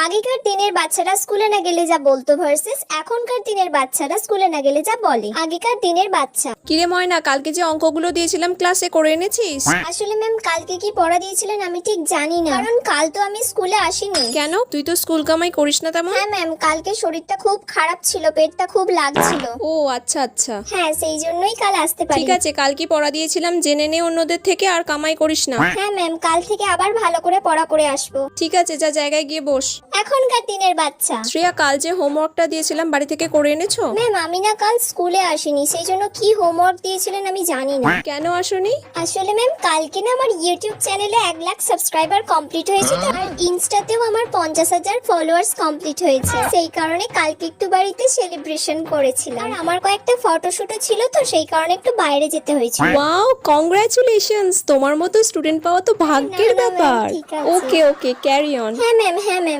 আগেকার দিনের বাচ্চারা স্কুলে না গেলে যা বলতো ভার্সেস এখনকার দিনের বাচ্চারা স্কুলে না গেলে যা বলে। আগেকার দিনের বাচ্চা। কিরে ময়না, কালকে যে অঙ্কগুলো দিয়েছিলাম ক্লাসে করে এনেছিস? আসলে ম্যাম কালকে কি পড়া দিয়েছিলেন আমি ঠিক জানি না, কারণ কাল তো আমি স্কুলে আসিনি। কেন, তুই তো স্কুল কামাই করিস না তেমন? হ্যাঁ ম্যাম, কালকে শরীরটা খুব খারাপ ছিল, পেটটা খুব লাগছিল। ও আচ্ছা আচ্ছা, হ্যাঁ সেই জন্যই কাল আসতে পারি। ঠিক আছে, কাল কি পড়া দিয়েছিলাম জেনে নে অন্যদের থেকে, আর কামাই করিস না। হ্যাঁ ম্যাম, কাল থেকে আবার ভালো করে পড়া করে আসবো। ঠিক আছে, যা জায়গায় গিয়ে বস। এখনকার দিনের বাচ্চা। শ্রেয়া, কাল যে হোমওয়ার্কটা দিয়েছিলাম বাড়ি থেকে করে এনেছো? ম্যাম আমি না কাল স্কুলে আসিনি, সেই জন্য কি হোমওয়ার্ক দিয়েছিলেন আমি জানি না। কেন আসোনি? আসলে ম্যাম কালকে না আমার ইউটিউব চ্যানেলে 1 লাখ সাবস্ক্রাইবার কমপ্লিট হয়েছে, তো আর ইনস্টাতেও আমার 50,000 ফলোয়ার্স কমপ্লিট হয়েছে। সেই কারণে কালকে একটু বাড়িতে সেলিব্রেশন করেছিলাম, আর আমার কয়েকটা ফটোশুটও ছিল, তো সেই কারণে একটু বাইরে যেতে হয়েছিল। ওয়াও, কংগ্রাচুলেশনস, তোমার মতো স্টুডেন্ট পাওয়া তো ভাগ্যের না, না, ma'am, ব্যাপার। ঠিক আছে। ওকে ওকে, ক্যারি অন। হ্যাঁ ম্যাম, হ্যাঁ ম্যাম।